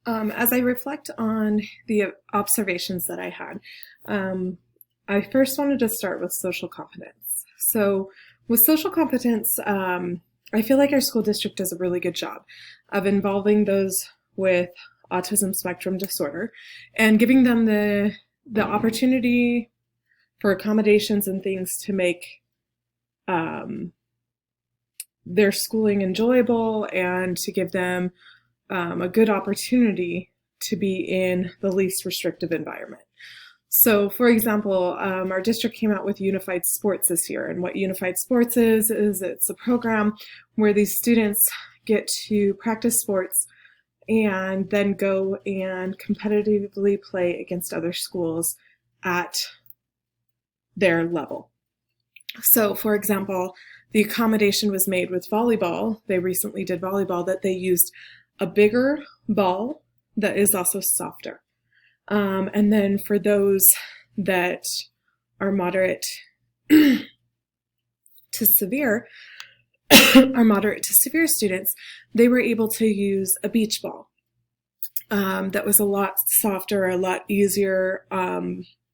As I reflect on the observations that I had, I first wanted to start with social competence. So, with social competence, I feel like our school district does a really good job of involving those with autism spectrum disorder and giving them the opportunity for accommodations and things to make um, their schooling enjoyable and to give them a good opportunity to be in the least restrictive environment. So, for example, our district came out with Unified Sports this year. And what Unified Sports is it's a program where these students get to practice sports and then go and competitively play against other schools at their level. So, for example, the accommodation was made with volleyball. They recently did volleyball that they used a bigger ball that is also softer. And then for those that are moderate to severe, are moderate to severe students, they were able to use a beach ball that was a lot softer, a lot easier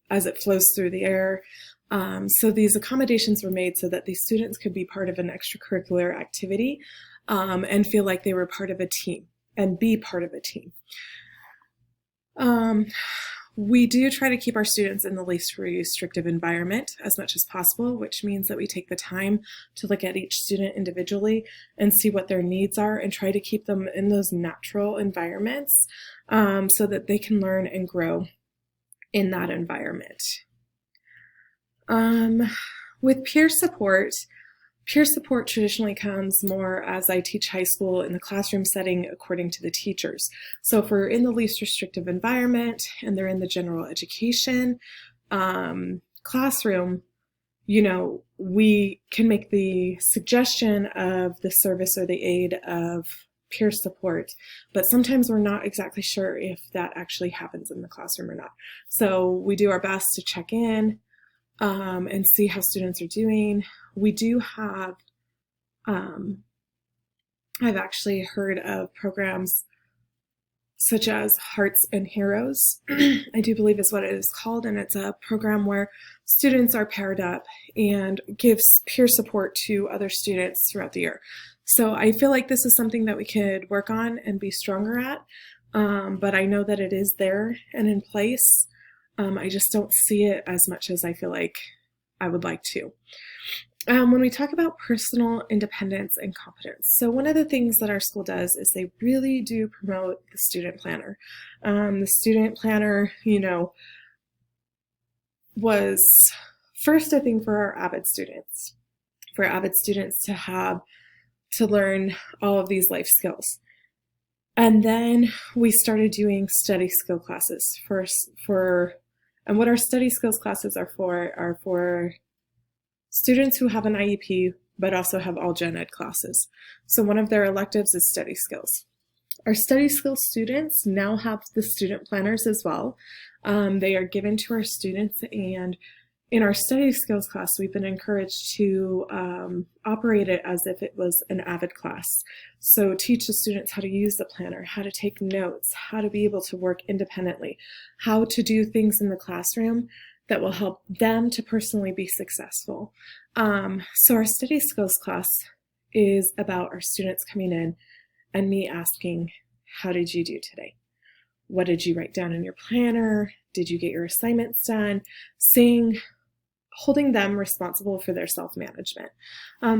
as it flows through the air. So these accommodations were made so that these students could be part of an extracurricular activity and feel like they were part of a team and be part of a team. We do try to keep our students in the least restrictive environment as much as possible, which means that we take the time to look at each student individually and see what their needs are and try to keep them in those natural environments so that they can learn and grow in that environment. With peer support traditionally comes more as I teach high school in the classroom setting according to the teachers. So if we're in the least restrictive environment and they're in the general education classroom, we can make the suggestion of the service or the aid of peer support, but sometimes we're not exactly sure if that actually happens in the classroom or not. So we do our best to check in and see how students are doing. We do have, I've actually heard of programs such as Hearts and Heroes, I do believe is what it is called, and it's a program where students are paired up and gives peer support to other students throughout the year. So I feel like this is something that we could work on and be stronger at, but I know that it is there and in place. I just don't see it as much as I feel like I would like to. When we talk about personal independence and competence, so one of the things that our school does is they really do promote the student planner. The student planner, was first a thing for our AVID students, to learn all of these life skills. And then we started doing study skill classes and what our study skills classes are for students who have an IEP, but also have all gen ed classes. So one of their electives is study skills. Our study skills students now have the student planners as well. They are given to our students, and in our study skills class, we've been encouraged to operate it as if it was an AVID class. So teach the students how to use the planner, how to take notes, how to be able to work independently, how to do things in the classroom that will help them to personally be successful. So our study skills class is about our students coming in and me asking, how did you do today? What did you write down in your planner? Did you get your assignments done? Holding them responsible for their self-management.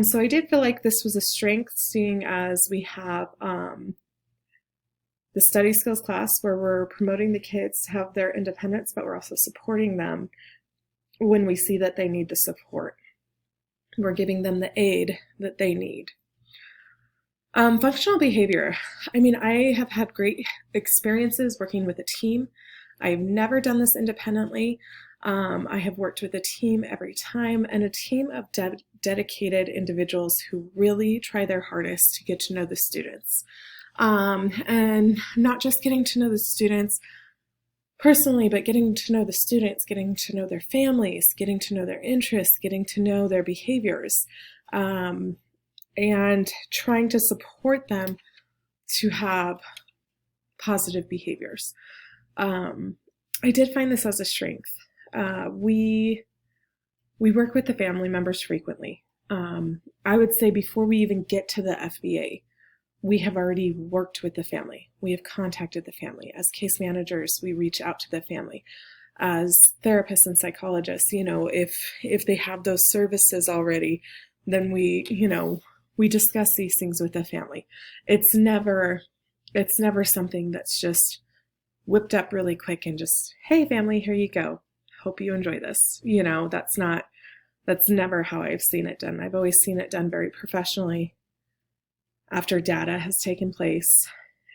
So I did feel like this was a strength, seeing as we have the study skills class where we're promoting the kids to have their independence, but we're also supporting them when we see that they need the support. We're giving them the aid that they need. Functional behavior. I have had great experiences working with a team. I've never done this independently. I have worked with a team every time, and a team of dedicated individuals who really try their hardest to get to know the students. And not just getting to know the students personally, but getting to know the students, getting to know their families, getting to know their interests, getting to know their behaviors, and trying to support them to have positive behaviors. I did find this as a strength. We work with the family members frequently. I would say before we even get to the FBA, we have already worked with the family. We have contacted the family. As case managers, we reach out to the family. As therapists and psychologists, if they have those services already, then we discuss these things with the family. It's never something that's just whipped up really quick and just, hey family, here you go. Hope you enjoy this. That's never how I've seen it done. I've always seen it done very professionally after data has taken place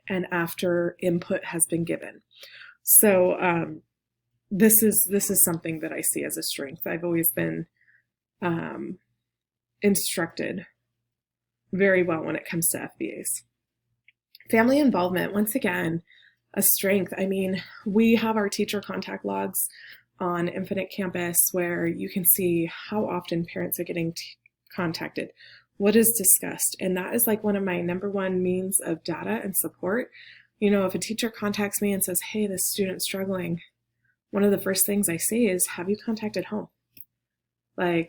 and after input has been given. So this is something that I see as a strength. I've always been instructed very well when it comes to FBAs. Family involvement, once again, a strength. I mean, we have our teacher contact logs on Infinite Campus where you can see how often parents are getting contacted, what is discussed. And that is like one of my number one means of data and support. If a teacher contacts me and says, hey, this student's struggling, one of the first things I say is, have you contacted home? I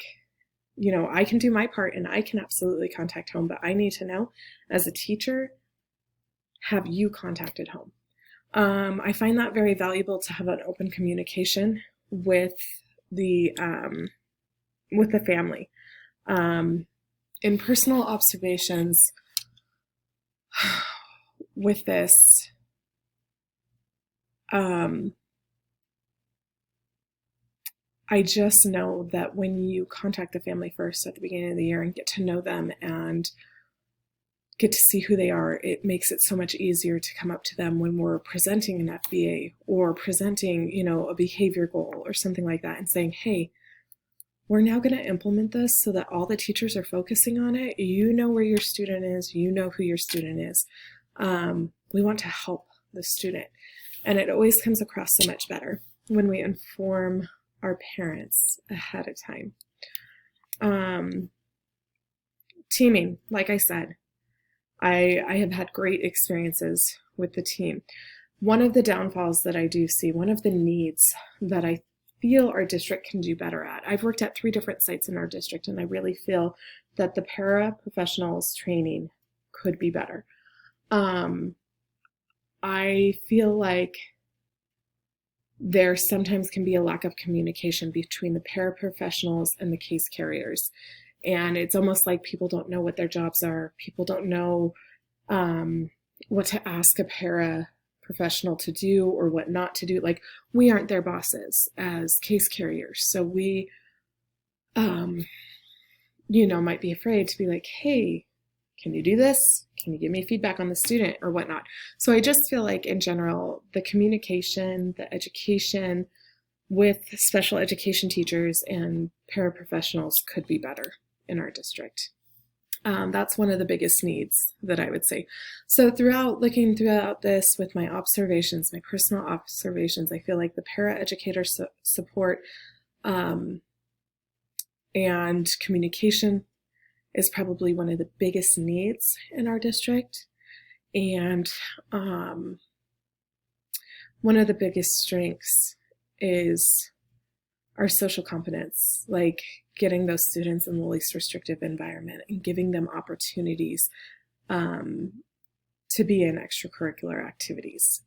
can do my part and I can absolutely contact home, but I need to know as a teacher, have you contacted home? I find that very valuable to have an open communication with the family. In personal observations with this, I just know that when you contact the family first at the beginning of the year and get to know them and get to see who they are, it makes it so much easier to come up to them when we're presenting an FBA or presenting, a behavior goal or something like that and saying, hey, we're now going to implement this so that all the teachers are focusing on it. You know where your student is. You know who your student is. We want to help the student. And it always comes across so much better when we inform our parents ahead of time. Teaming, like I said, I have had great experiences with the team. One of the downfalls that I do see, one of the needs that I feel our district can do better at. I've worked at 3 different sites in our district, and I really feel that the paraprofessionals training could be better. I feel like there sometimes can be a lack of communication between the paraprofessionals and the case carriers. And it's almost like people don't know what their jobs are. People don't know what to ask a paraprofessional to do or what not to do. Like, we aren't their bosses as case carriers. So we, might be afraid to be like, hey, can you do this? Can you give me feedback on the student or whatnot? So I just feel like in general, the communication, the education with special education teachers and paraprofessionals could be better in our district. That's one of the biggest needs that I would say. So looking throughout this with my observations, my personal observations, I feel like the paraeducator support and communication is probably one of the biggest needs in our district. And one of the biggest strengths is our social competence, like getting those students in the least restrictive environment and giving them opportunities to be in extracurricular activities.